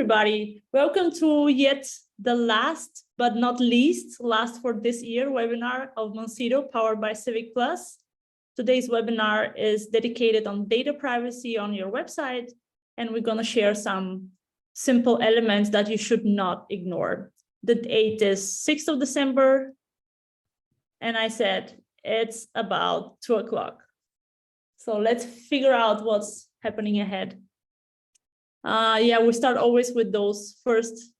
everybody. Welcome to yet the last, but not least, last for this year webinar of Monsito powered by Civic Plus. Today's webinar is dedicated on data privacy on your website, and we're going to share some simple elements that you should not ignore. The date is 6th of December, and I said it's about 2 o'clock. So let's figure out what's happening ahead. We start always with those first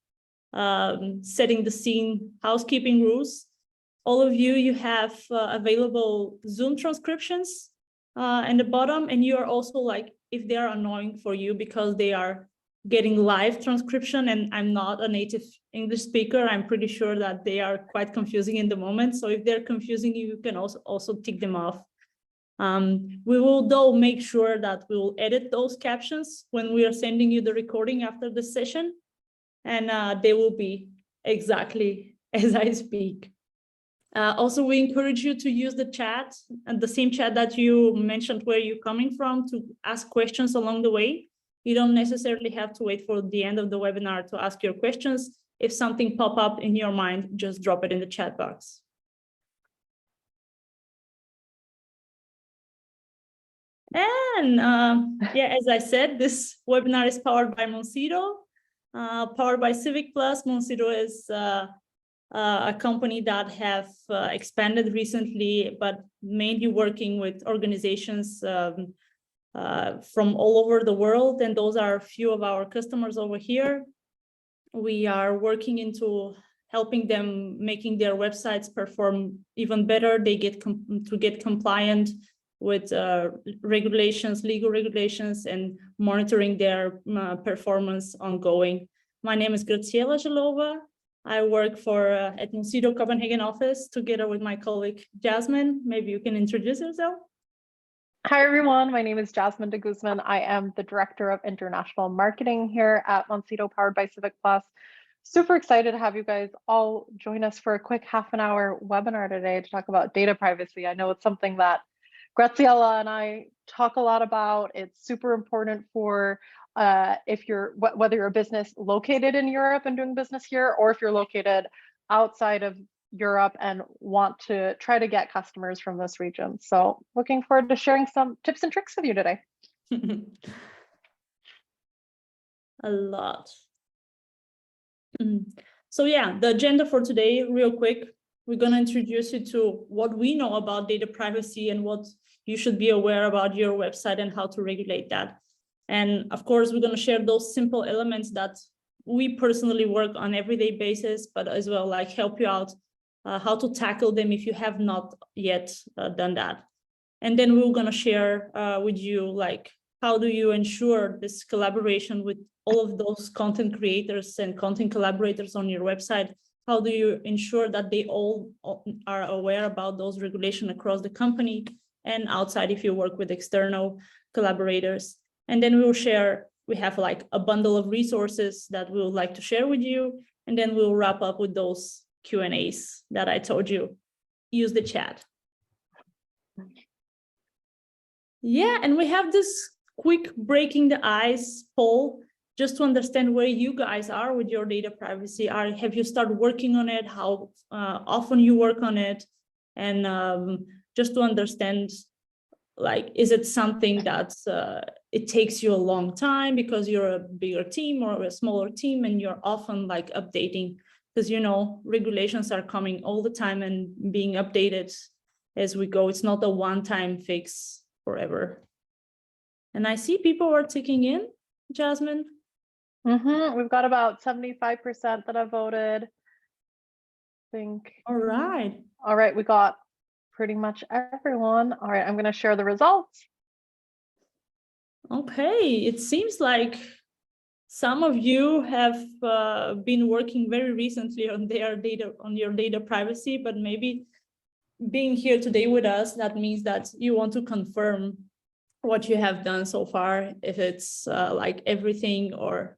setting the scene housekeeping rules. All of you have available Zoom transcriptions in the bottom, and you are also like, if they are annoying for you because they are getting live transcription and I'm not a native English speaker, I'm pretty sure that they are quite confusing in the moment. So if they're confusing you, you can also tick them off. We will though make sure that we will edit those captions when we are sending you the recording after the session, and they will be exactly as I speak. Also, we encourage you to use the chat, and the same chat that you mentioned where you're coming from, to ask questions along the way. You don't necessarily have to wait for the end of the webinar to ask your questions. If something pop up in your mind, just drop it in the chat box. And as I said, this webinar is powered by Monsito, powered by Civic Plus. Monsito is a company that have expanded recently, but mainly working with organizations from all over the world. And those are a few of our customers over here. We are working into helping them, making their websites perform even better. They get compliant with regulations, legal regulations, and monitoring their performance ongoing. My name is Graciela Zhelova. I work for at Monsito Copenhagen office together with my colleague Jasmine. Maybe you can introduce yourself. Hi everyone, my name is Jasmine de Guzman. I am the Director of International Marketing here at Monsito powered by Civic Plus. Super excited to have you guys all join us for a quick half-an-hour webinar today to talk about data privacy. I know it's something that Graciela and I talk a lot about. It's super important for whether you're a business located in Europe and doing business here, or if you're located outside of Europe and want to try to get customers from this region. So looking forward to sharing some tips and tricks with you today. A lot. So yeah, the agenda for today, real quick, we're going to introduce you to what we know about data privacy and what you should be aware about your website and how to regulate that. And of course, we're going to share those simple elements that we personally work on everyday basis, but as well, like help you out how to tackle them if you have not yet done that. And then we're going to share with you, like, how do you ensure this collaboration with all of those content creators and content collaborators on your website? How do you ensure that they all are aware about those regulations across the company and outside if you work with external collaborators? And then we will share, we have like a bundle of resources that we would like to share with you. And then we'll wrap up with those Q&As that I told you. Use the chat. Yeah, and we have this quick breaking the ice poll just to understand where you guys are with your data privacy. Have you started working on it? How often you work on it? And just to understand, like, is it something that's it takes you a long time because you're a bigger team or a smaller team and you're often like updating? Because, you know, regulations are coming all the time and being updated as we go. It's not a one-time fix forever. And I see people are ticking in, Jasmine. We've got about 75% that have voted, I think. All right. All right, we got pretty much everyone. All right, I'm going to share the results. Okay, it seems like some of you have been working very recently on your data privacy, but maybe being here today with us, that means that you want to confirm what you have done so far, if it's like everything or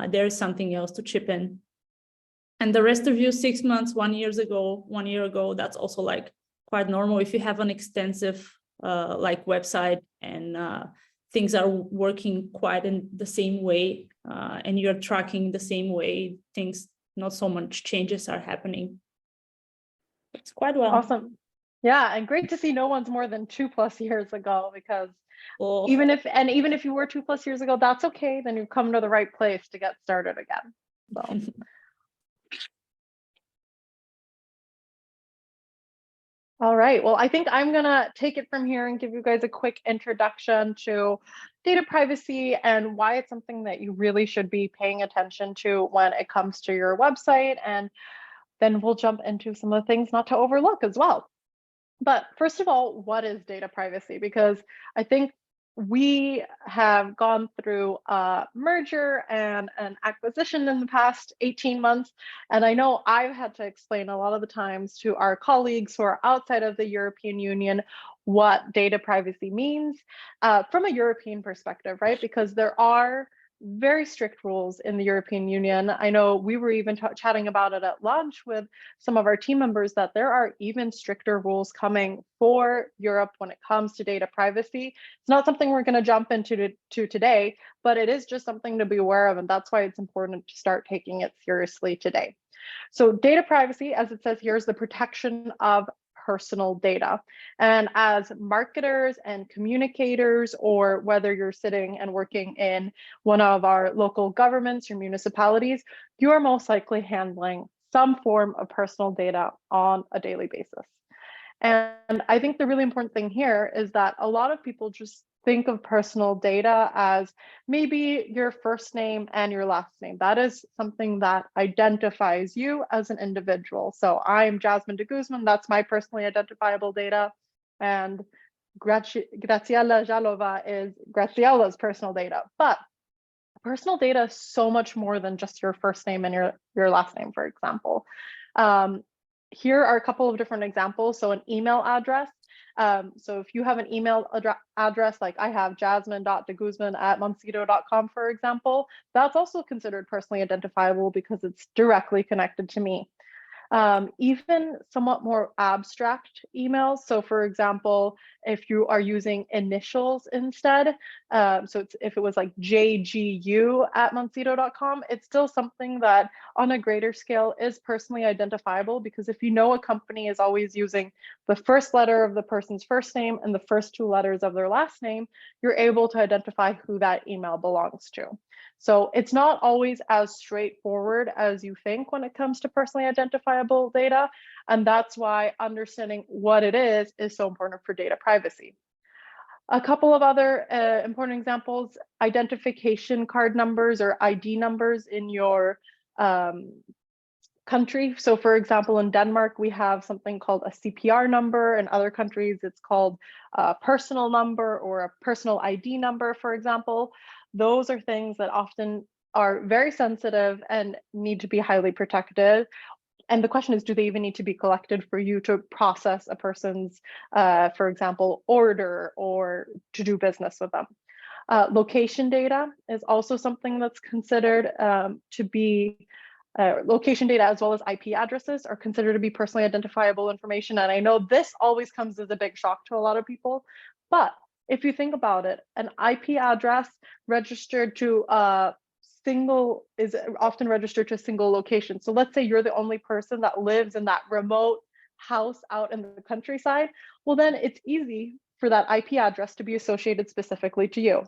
there's something else to chip in. And the rest of you, 6 months, 1 year ago, that's also like quite normal. If you have an extensive like website and things are working quite in the same way, and you're tracking the same way, things, not so much changes are happening. It's quite well. Awesome. Yeah, and great to see no one's more than 2+ years ago, because Oh. even if you were 2+ years ago, that's okay. Then you've come to the right place to get started again. So. All right, well, I think I'm gonna take it from here and give you guys a quick introduction to data privacy and why it's something that you really should be paying attention to when it comes to your website. And then we'll jump into some of the things not to overlook as well. But first of all, what is data privacy? Because I think we have gone through a merger and an acquisition in the past 18 months. And I know I've had to explain a lot of the times to our colleagues who are outside of the European Union what data privacy means from a European perspective, right? Because there are very strict rules in the European Union. I know we were even chatting about it at lunch with some of our team members, that there are even stricter rules coming for Europe when it comes to data privacy. It's not something we're going to jump into today, but it is just something to be aware of, and that's why it's important to start taking it seriously today. So data privacy, as it says here, is the protection of personal data. And as marketers and communicators, or whether you're sitting and working in one of our local governments or municipalities, you are most likely handling some form of personal data on a daily basis. And I think the really important thing here is that a lot of people just think of personal data as maybe your first name and your last name. That is something that identifies you as an individual. So I'm Jasmine de Guzman, that's my personally identifiable data. And Graciela Jalova is Graciela's personal data. But personal data is so much more than just your first name and your last name, for example. Here are a couple of different examples. So an email address. So if you have an email address, like I have jasmine.deguzman@moncito.com, for example, that's also considered personally identifiable because it's directly connected to me. Even somewhat more abstract emails. So for example, if you are using initials instead, so if it was like jgu@moncito.com, it's still something that on a greater scale is personally identifiable, because if you know a company is always using the first letter of the person's first name and the first 2 letters of their last name, you're able to identify who that email belongs to. So it's not always as straightforward as you think when it comes to personally identifiable data. And that's why understanding what it is so important for data privacy. A couple of other important examples: identification card numbers or ID numbers in your country. So for example, in Denmark, we have something called a CPR number. In other countries, it's called a personal number or a personal ID number, for example. Those are things that often are very sensitive and need to be highly protected. And the question is, do they even need to be collected for you to process a person's, for example, order or to do business with them? Location data is also something that's considered to be location data, as well as IP addresses, are considered to be personally identifiable information. And I know this always comes as a big shock to a lot of people, but if you think about it, an IP address registered to a single is often registered to a single location. So let's say you're the only person that lives in that remote house out in the countryside. Well, then it's easy for that IP address to be associated specifically to you.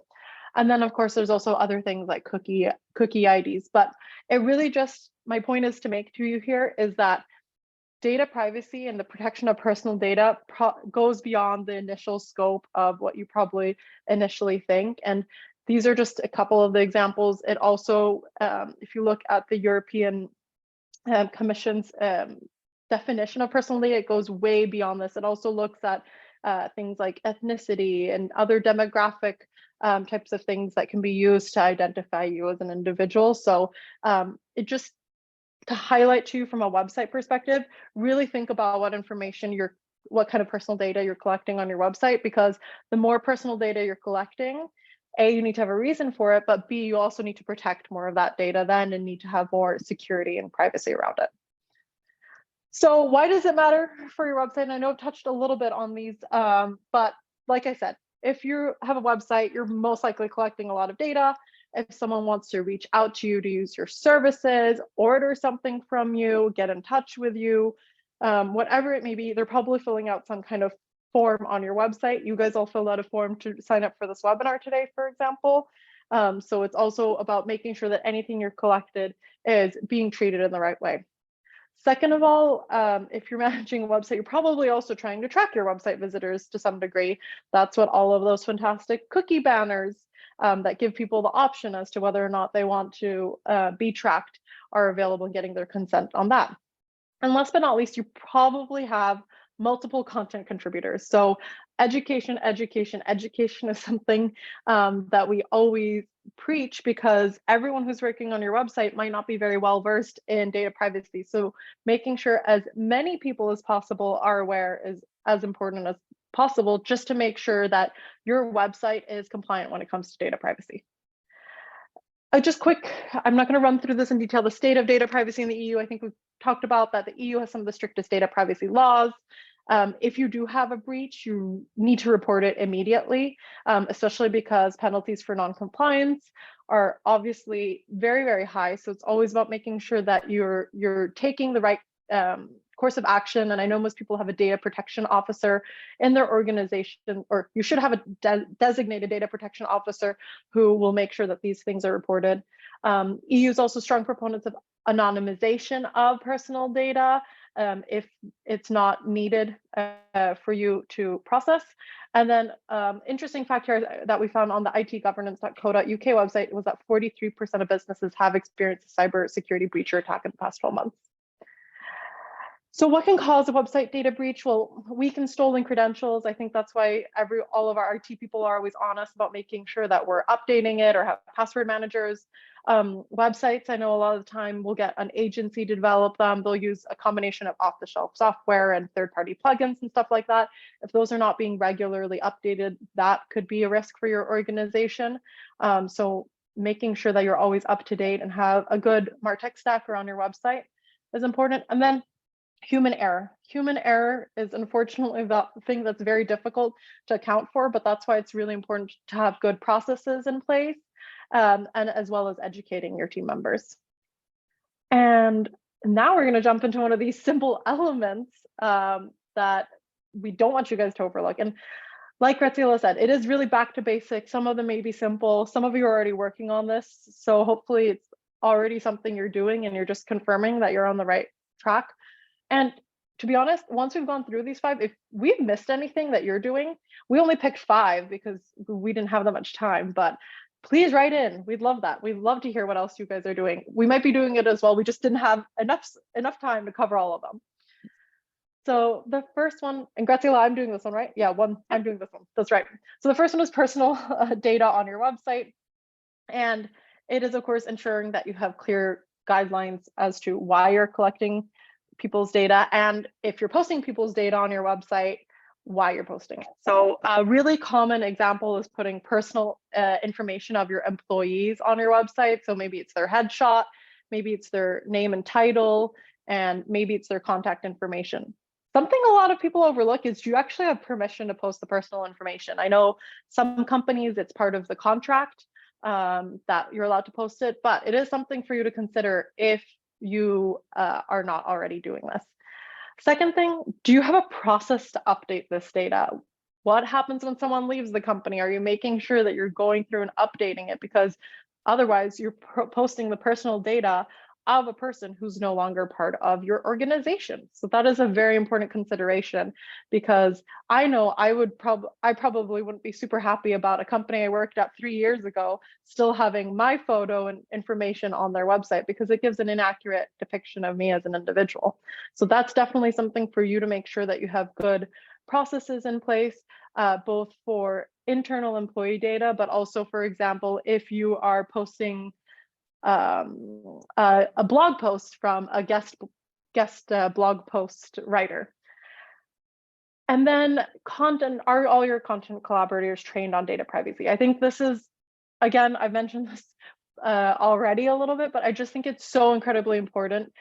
And then of course, there's also other things like cookie IDs, but it really just, my point is to make to you here is that data privacy and the protection of personal data goes beyond the initial scope of what you probably initially think. And these are just a couple of the examples. It also, if you look at the European Commission's definition of personal data, it goes way beyond this. It also looks at things like ethnicity and other demographic types of things that can be used to identify you as an individual. So it just, to highlight to you from a website perspective, really think about what kind of personal data you're collecting on your website, because the more personal data you're collecting, A, you need to have a reason for it, but B, you also need to protect more of that data then and need to have more security and privacy around it. So why does it matter for your website? And I know I've touched a little bit on these, but like I said, if you have a website, you're most likely collecting a lot of data. if someone wants to reach out to you to use your services, order something from you, get in touch with you, whatever it may be, they're probably filling out some kind of form on your website. You guys all filled out a form to sign up for this webinar today, for example. So it's also about making sure that anything you're collected is being treated in the right way. Second of all, if you're managing a website, you're probably also trying to track your website visitors to some degree. That's what all of those fantastic cookie banners that give people the option as to whether or not they want to be tracked are available, and getting their consent on that. And last but not least, you probably have multiple content contributors. So education is something that we always preach, because everyone who's working on your website might not be very well versed in data privacy. So making sure as many people as possible are aware is as important as possible, just to make sure that your website is compliant when it comes to data privacy. Just quick, I'm not going to run through this in detail. The state of data privacy in the EU, I think we've talked about that. The EU has some of the strictest data privacy laws. If you do have a breach, you need to report it immediately, especially because penalties for non-compliance are obviously very, very high. So it's always about making sure that you're taking the right course of action. And I know most people have a data protection officer in their organization, or you should have a designated data protection officer who will make sure that these things are reported. EU is also strong proponents of anonymization of personal data if it's not needed for you to process. And then interesting fact here that we found on the itgovernance.co.uk website was that 43% of businesses have experienced a cybersecurity breach or attack in the past 12 months. So what can cause a website data breach? Well, weak and stolen credentials. I think that's why all of our IT people are always honest about making sure that we're updating it or have password managers. Websites, I know a lot of the time we'll get an agency to develop them. They'll use a combination of off-the-shelf software and third-party plugins and stuff like that. If those are not being regularly updated, that could be a risk for your organization. So making sure that you're always up to date and have a good MarTech stack around your website is important. And then human error. Human error is unfortunately the thing that's very difficult to account for, but that's why it's really important to have good processes in place, and as well as educating your team members. And now we're going to jump into one of these simple elements that we don't want you guys to overlook. And like Graciela said, it is really back to basics. Some of them may be simple. Some of you are already working on this. So hopefully it's already something you're doing and you're just confirming that you're on the right track. And to be honest, once we've gone through these 5, if we've missed anything that you're doing, we only picked 5 because we didn't have that much time, but please write in. We'd love that. We'd love to hear what else you guys are doing. We might be doing it as well. We just didn't have enough time to cover all of them. So the first one, and Graciela, I'm doing this one, right? Yeah, I'm doing this one. That's right. So the first one is personal data on your website. And it is, of course, ensuring that you have clear guidelines as to why you're collecting people's data, and if you're posting people's data on your website, why you're posting it. So a really common example is putting personal information of your employees on your website. So maybe it's their headshot, maybe it's their name and title, and maybe it's their contact information. Something a lot of people overlook is you actually have permission to post the personal information. I know some companies, it's part of the contract that you're allowed to post it, but it is something for you to consider if you are not already doing this. Second thing, do you have a process to update this data? What happens when someone leaves the company? Are you making sure that you're going through and updating it? Because otherwise you're posting the personal data of a person who's no longer part of your organization. So that is a very important consideration, because I know I probably wouldn't be super happy about a company I worked at 3 years ago still having my photo and information on their website, because it gives an inaccurate depiction of me as an individual. So that's definitely something for you to make sure that you have good processes in place, both for internal employee data, but also, for example, if you are posting a blog post from a guest blog post writer. And then content, are all your content collaborators trained on data privacy? I think this is, again, I've mentioned this already a little bit, but I just think it's so incredibly important.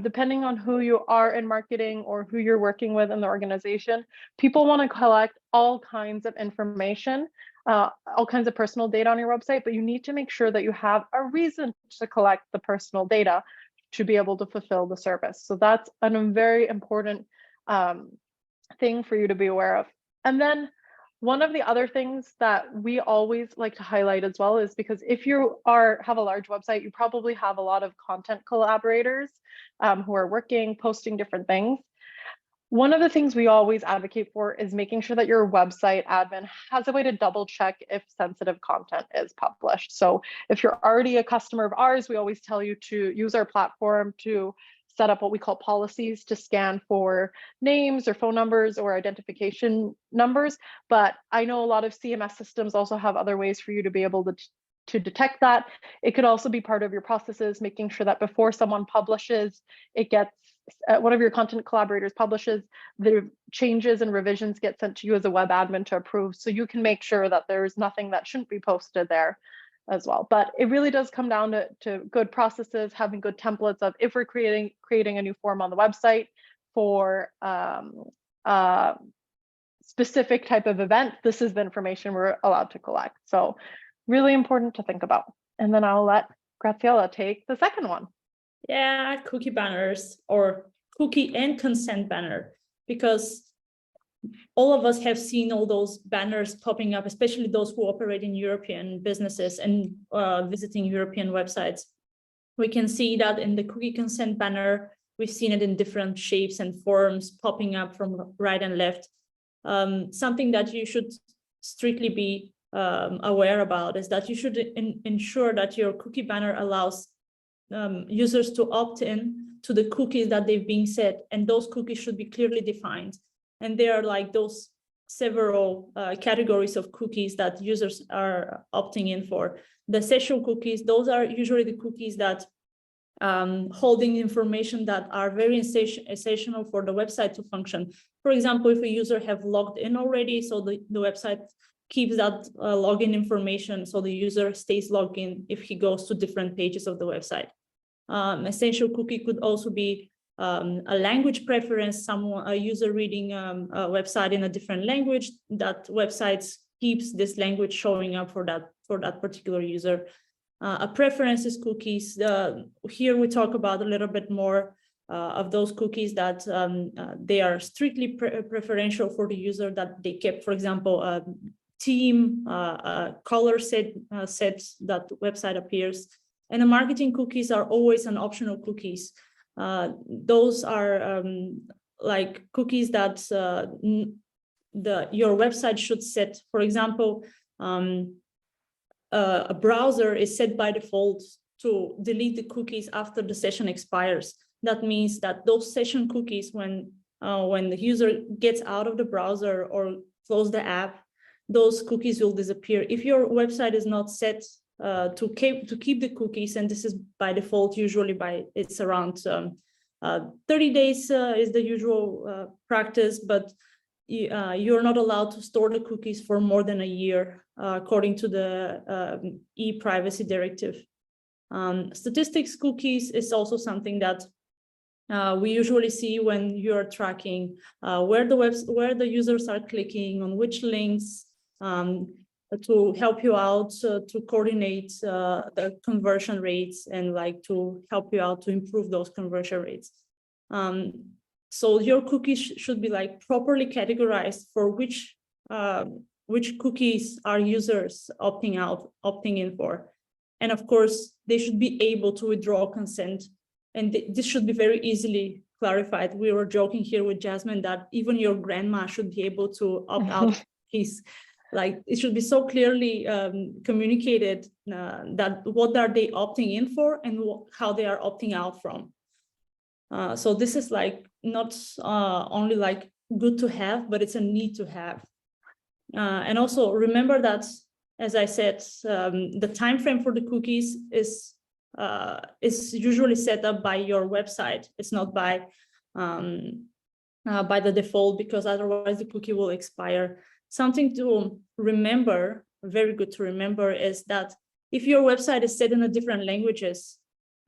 Depending on who you are in marketing or who you're working with in the organization, people want to collect all kinds of information all kinds of personal data on your website, but you need to make sure that you have a reason to collect the personal data to be able to fulfill the service. So that's a very important thing for you to be aware of. And then one of the other things that we always like to highlight as well is because if you have a large website, you probably have a lot of content collaborators who are working, posting different things. One of the things we always advocate for is making sure that your website admin has a way to double check if sensitive content is published. So if you're already a customer of ours, we always tell you to use our platform to set up what we call policies to scan for names or phone numbers or identification numbers. But I know a lot of CMS systems also have other ways for you to be able to detect that. It could also be part of your processes, making sure that before someone publishes, it gets one of your content collaborators publishes, the changes and revisions get sent to you as a web admin to approve. So you can make sure that there's nothing that shouldn't be posted there as well. But it really does come down to good processes, having good templates of if we're creating a new form on the website for specific type of event, this is the information we're allowed to collect. So really important to think about. And then I'll let Graciela take the second one. Yeah, cookie banners or cookie and consent banner, because all of us have seen all those banners popping up, especially those who operate in European businesses and visiting European websites. We can see that in the cookie consent banner. We've seen it in different shapes and forms popping up from right and left. Something that you should strictly be aware about is that you should ensure that your cookie banner allows users to opt in to the cookies that they've been set, and those cookies should be clearly defined. And there are like those several categories of cookies that users are opting in for. The session cookies, those are usually the cookies that holding information that are very essential for the website to function. For example, if a user have logged in already, so the website keeps that login information, so the user stays logged in if he goes to different pages of the website. Essential cookie could also be a language preference, a user reading a website in a different language, that website keeps this language showing up for that particular user. A preferences cookies, here we talk about a little bit more of those cookies that they are strictly preferential for the user, that they kept, for example, theme, color sets that website appears. And the marketing cookies are always an optional cookies. Those are like cookies that your website should set. For example, a browser is set by default to delete the cookies after the session expires. That means that those session cookies, when the user gets out of the browser or close the app, those cookies will disappear. If your website is not set to keep the cookies, and this is by default, usually it's around 30 days is the usual practice, but you're not allowed to store the cookies for more than a year, according to the e-privacy directive. Statistics cookies is also something that we usually see when you're tracking where the users are clicking, on which links, to help you out to coordinate the conversion rates and like to help you out to improve those conversion rates. So your cookies should be like properly categorized for which cookies are users opting in for. And of course, they should be able to withdraw consent. And this should be very easily clarified. We were joking here with Jasmine that even your grandma should be able to opt out of cookies. Like it should be so clearly communicated that what are they opting in for and how they are opting out from. So this is like not only like good to have, but it's a need to have. And also remember that, as I said, the time frame for the cookies is usually set up by your website. It's not by the default, because otherwise the cookie will expire. Something to remember, very good to remember, is that if your website is set in a different languages,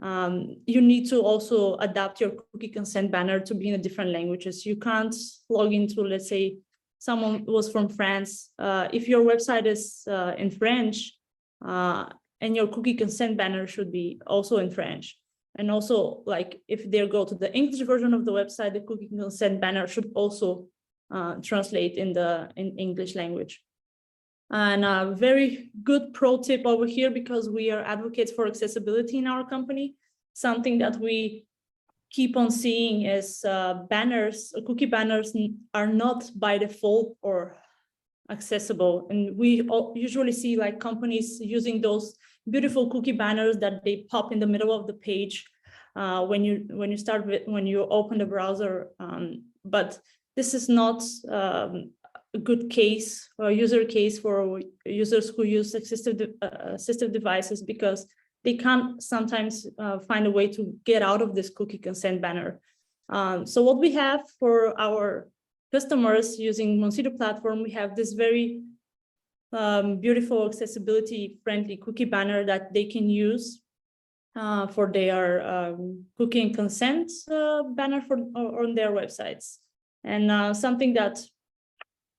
you need to also adapt your cookie consent banner to be in a different languages. You can't log into, let's say, someone was from France, if your website is in French, and your cookie consent banner should be also in French. And also, like, if they go to the English version of the website, the cookie consent banner should also translate in English language. And a very good pro tip over here, because we are advocates for accessibility in our company, something that we keep on seeing is cookie banners are not by default or accessible. And we usually see like companies using those beautiful cookie banners that they pop in the middle of the page when you open the browser. But this is not a good case or user case for users who use assistive devices, because they can't sometimes find a way to get out of this cookie consent banner. So what we have for our customers using Moncito platform, we have this very beautiful accessibility friendly cookie banner that they can use for their cookie and consent banner on their websites. And something that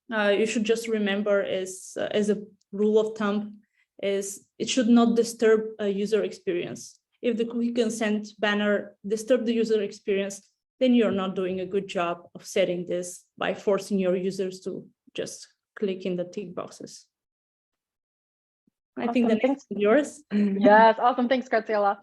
you should just remember is, as a rule of thumb, is it should not disturb a user experience. If the cookie consent banner disturbs the user experience, then you're not doing a good job of setting this by forcing your users to just click in the tick boxes. I think the next is yours. Yes, awesome. Thanks, Graziella.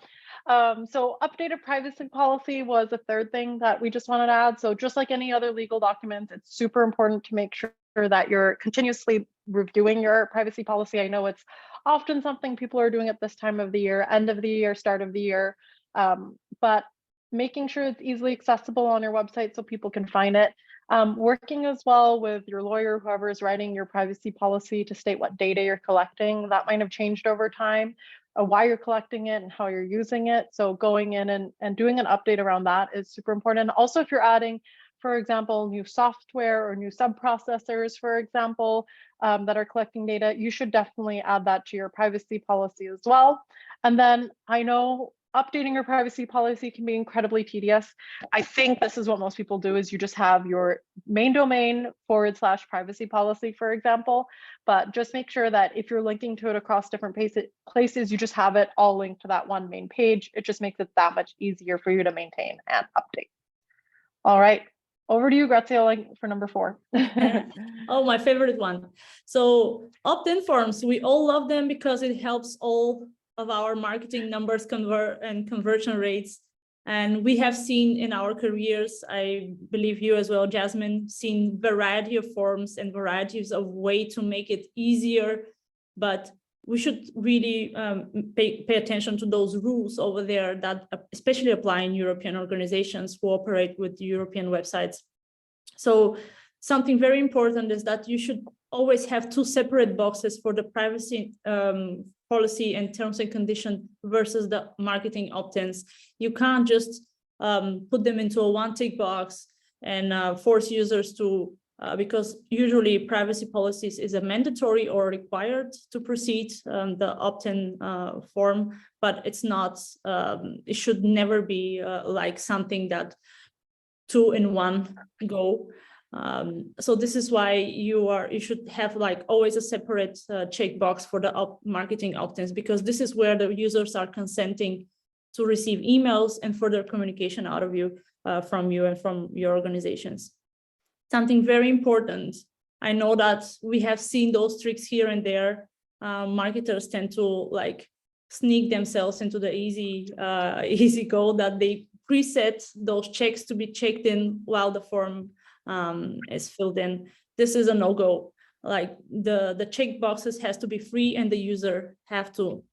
So updated privacy policy was a third thing that we just wanted to add. So just like any other legal document, it's super important to make sure that you're continuously reviewing your privacy policy. I know it's often something people are doing at this time of the year, end of the year, start of the year, but making sure it's easily accessible on your website so people can find it. Working as well with your lawyer, whoever is writing your privacy policy, to state what data you're collecting. That might have changed over time, why you're collecting it and how you're using it. So going in and doing an update around that is super important. Also, if you're adding, for example, new software or new sub-processors, for example, that are collecting data, you should definitely add that to your privacy policy as well. And then I know updating your privacy policy can be incredibly tedious. I think this is what most people do, is you just have your main domain / privacy policy, for example, but just make sure that if you're linking to it across different places, you just have it all linked to that one main page. It just makes it that much easier for you to maintain and update. All right, over to you, Graziella, for number 4. Oh, my favorite one. So opt-in forms, we all love them because it helps all of our marketing numbers and conversion rates. And we have seen in our careers, I believe you as well, Jasmine, seen variety of forms and varieties of way to make it easier. But we should really pay attention to those rules over there that especially apply in European organizations who operate with European websites. So something very important is that you should always have 2 separate boxes for the privacy policy and terms and conditions versus the marketing opt-ins. You can't just put them into a one tick box and force users to, because usually privacy policies is a mandatory or required to proceed the opt-in form, but it's not, it should never be like something that 2 in 1 go. So this is why you should have like always a separate checkbox for the marketing opt-ins, because this is where the users are consenting to receive emails and further communication out of you, from you and from your organizations. Something very important. I know that we have seen those tricks here and there. Marketers tend to like sneak themselves into the easy goal that they preset those checks to be checked in while the form is filled in. This is a no-go. Like the check boxes has to be free and the user have to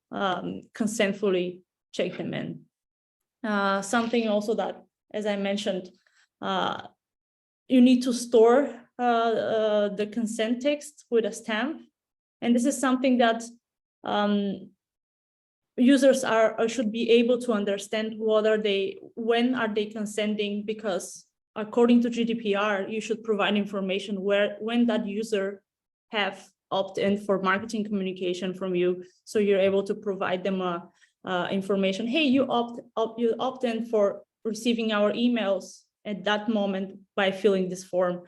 consentfully check them in. Something also that, as I mentioned, you need to store the consent text with a stamp. And this is something that users should be able to understand when are they consenting, because according to GDPR, you should provide information when that user have opt-in for marketing communication from you. So you're able to provide them information. Hey, you opt in for receiving our emails at that moment by filling this form.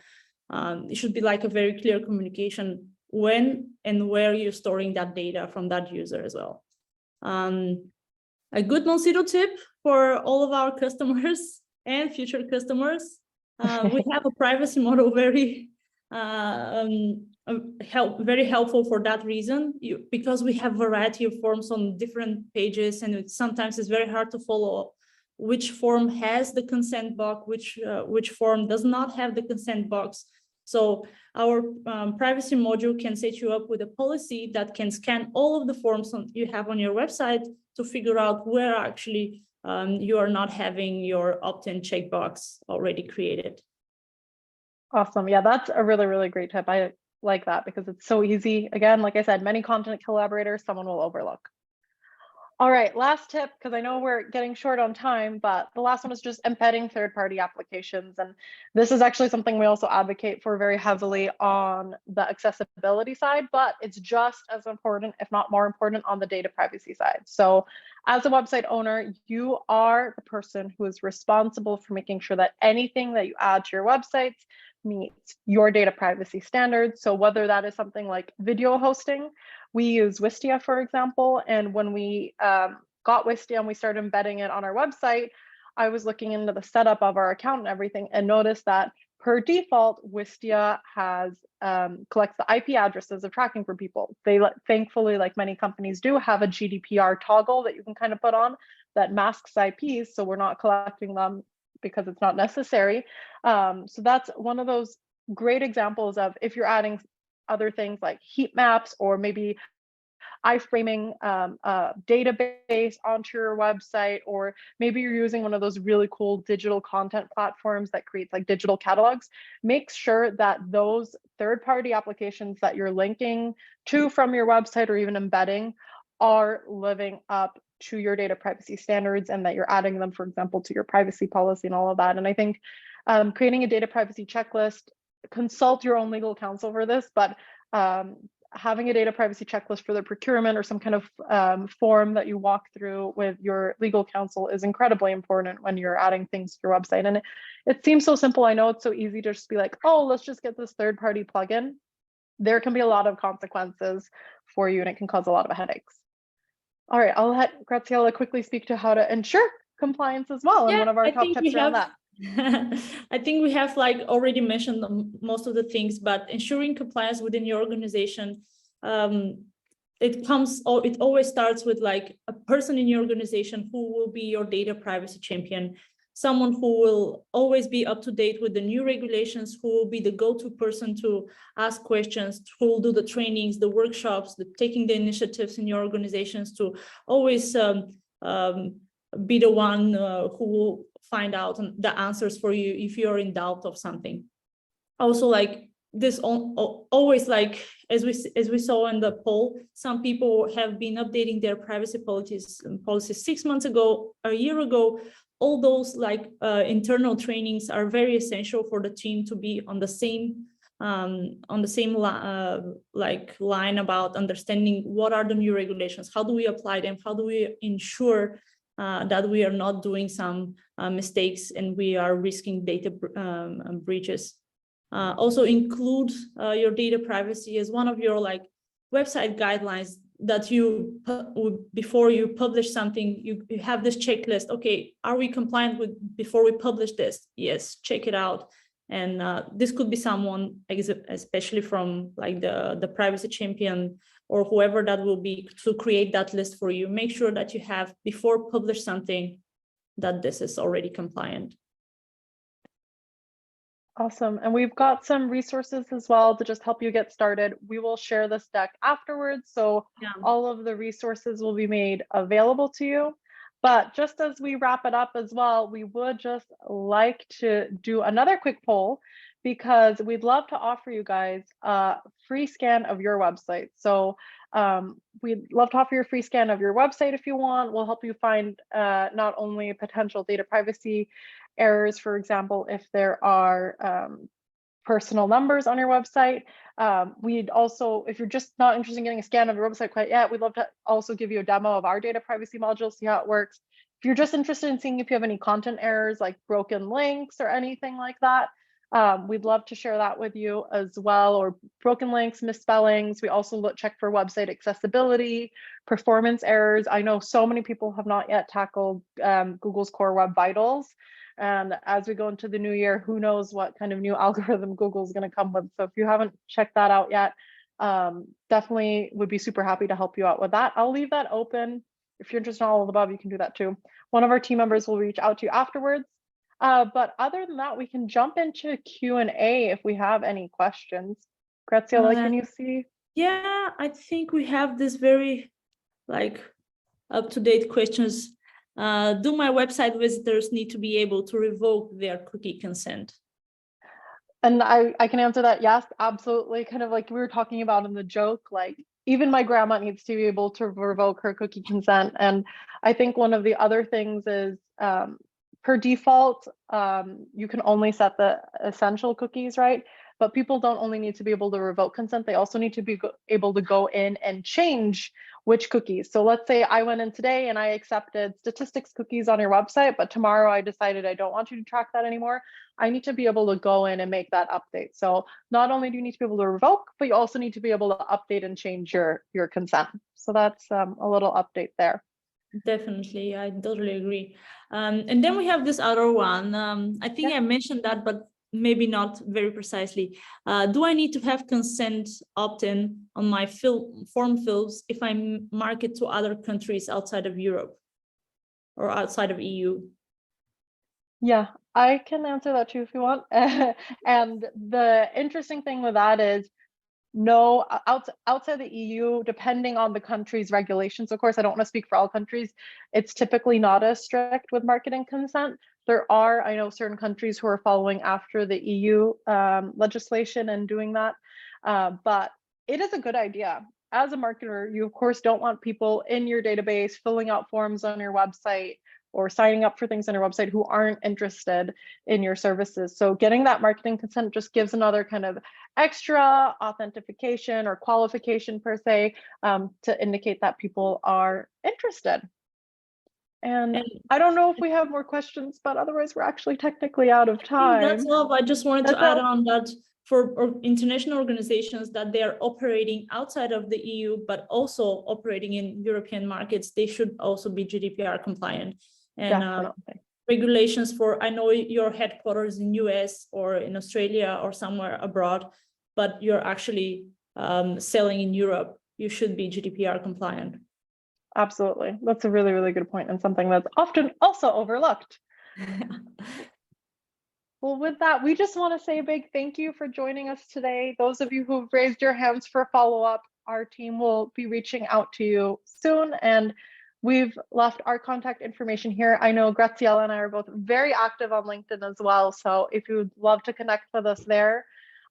it should be like a very clear communication when and where you're storing that data from that user as well. A good Moncito tip for all of our customers and future customers, we have a privacy model very very helpful for that reason, because we have variety of forms on different pages, and sometimes it's very hard to follow which form has the consent box, which form does not have the consent box. So our privacy module can set you up with a policy that can scan all of the forms you have on your website to figure out where actually you are not having your opt-in checkbox already created. Awesome. Yeah, that's a really, really great tip. I like that because it's so easy. Again, like I said, many content collaborators, someone will overlook. All right, last tip, because I know we're getting short on time, but the last one is just embedding third-party applications. And this is actually something we also advocate for very heavily on the accessibility side, but it's just as important, if not more important, on the data privacy side. So as a website owner, you are the person who is responsible for making sure that anything that you add to your websites meets your data privacy standards. So whether that is something like video hosting, we use Wistia, for example, and when we got Wistia and we started embedding it on our website, I was looking into the setup of our account and everything and noticed that per default, Wistia has collects the IP addresses of tracking for people. They thankfully, like many companies do, have a GDPR toggle that you can kind of put on that masks IPs, so we're not collecting them because it's not necessary. So that's one of those great examples of if you're adding other things like heat maps or maybe iframing database onto your website, or maybe you're using one of those really cool digital content platforms that creates like digital catalogs, make sure that those third-party applications that you're linking to from your website or even embedding are living up to your data privacy standards and that you're adding them, for example, to your privacy policy and all of that. And I think creating a data privacy checklist, consult your own legal counsel for this, but having a data privacy checklist for the procurement or some kind of form that you walk through with your legal counsel is incredibly important when you're adding things to your website. And it seems so simple. I know it's so easy to just be like, oh, let's just get this third-party plugin. There can be a lot of consequences for you and it can cause a lot of headaches. All right, I'll let Graziella quickly speak to how to ensure compliance as well. And one of our top tips around that. I think we have like already mentioned most of the things, but ensuring compliance within your organization, it always starts with like a person in your organization who will be your data privacy champion, someone who will always be up to date with the new regulations, who will be the go-to person to ask questions, who will do the trainings, the workshops, taking the initiatives in your organizations to always be the one who will find out the answers for you if you're in doubt of something. Also, like this, always like as we saw in the poll, some people have been updating their privacy policies 6 months ago, a year ago. All those like internal trainings are very essential for the team to be on the same like line about understanding what are the new regulations, how do we apply them, how do we ensure that we are not doing some mistakes and we are risking data breaches. Also include your data privacy as one of your like website guidelines that you, before you publish something, you have this checklist. Okay, are we compliant with before we publish this? Yes, check it out. And this could be someone, especially from like the privacy champion or whoever that will be, to create that list for you. Make sure that you have, before publish something, that this is already compliant. Awesome. And we've got some resources as well to just help you get started. We will share this deck afterwards, so all of the resources will be made available to you. But just as we wrap it up as well, we would just like to do another quick poll, because we'd love to offer you guys a free scan of your website. So we'd love to offer you a free scan of your website if you want. We'll help you find not only potential data privacy errors, for example, if there are personal numbers on your website. We'd also, if you're just not interested in getting a scan of your website quite yet, we'd love to also give you a demo of our data privacy module, see how it works. If you're just interested in seeing if you have any content errors like broken links or anything like that, We'd love to share that with you as well, or broken links, misspellings. We also check for website accessibility, performance errors. I know so many people have not yet tackled Google's Core Web Vitals. And as we go into the new year, who knows what kind of new algorithm Google's going to come with. So if you haven't checked that out yet, definitely would be super happy to help you out with that. I'll leave that open. If you're interested in all of the above, you can do that too. One of our team members will reach out to you afterwards. But other than that, we can jump into Q&A if we have any questions. Graziella, can you see? Yeah, I think we have this very up-to-date questions. Do my website visitors need to be able to revoke their cookie consent? And I can answer that. Yes, absolutely. Kind of like we were talking about in the joke, like even my grandma needs to be able to revoke her cookie consent. And I think one of the other things is per default, you can only set the essential cookies, right? But people don't only need to be able to revoke consent, they also need to be able to go in and change which cookies. So let's say I went in today and I accepted statistics cookies on your website, but tomorrow I decided I don't want you to track that anymore. I need to be able to go in and make that update. So not only do you need to be able to revoke, but you also need to be able to update and change your consent. So that's a little update there. Definitely, I totally agree. And then we have this other one. I think I mentioned that, but maybe not very precisely. Do I need to have consent opt-in on my form fills if I market to other countries outside of Europe or outside of EU? Yeah, I can answer that too if you want. And the interesting thing with that is, no, outside the EU, depending on the country's regulations, of course, I don't want to speak for all countries, it's typically not as strict with marketing consent. There are, I know, certain countries who are following after the EU legislation and doing that, but it is a good idea. As a marketer, you of course don't want people in your database filling out forms on your website or signing up for things on your website who aren't interested in your services. So getting that marketing consent just gives another kind of extra authentication or qualification per se to indicate that people are interested. And I don't know if we have more questions, but otherwise we're actually technically out of time. That's all. I just wanted to add on that for international organizations that they are operating outside of the EU, but also operating in European markets, they should also be GDPR compliant. And regulations for, I know your headquarters in US or in Australia or somewhere abroad, but you're actually selling in Europe, you should be GDPR compliant. Absolutely. That's a really, really good point and something that's often also overlooked. Well, with that, we just want to say a big thank you for joining us today. Those of you who've raised your hands for follow-up, our team will be reaching out to you soon, and we've left our contact information here. I know Graziella and I are both very active on LinkedIn as well, so if you'd love to connect with us there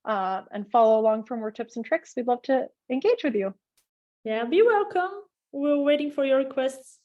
and follow along for more tips and tricks, we'd love to engage with you. Yeah, be welcome. We're waiting for your requests.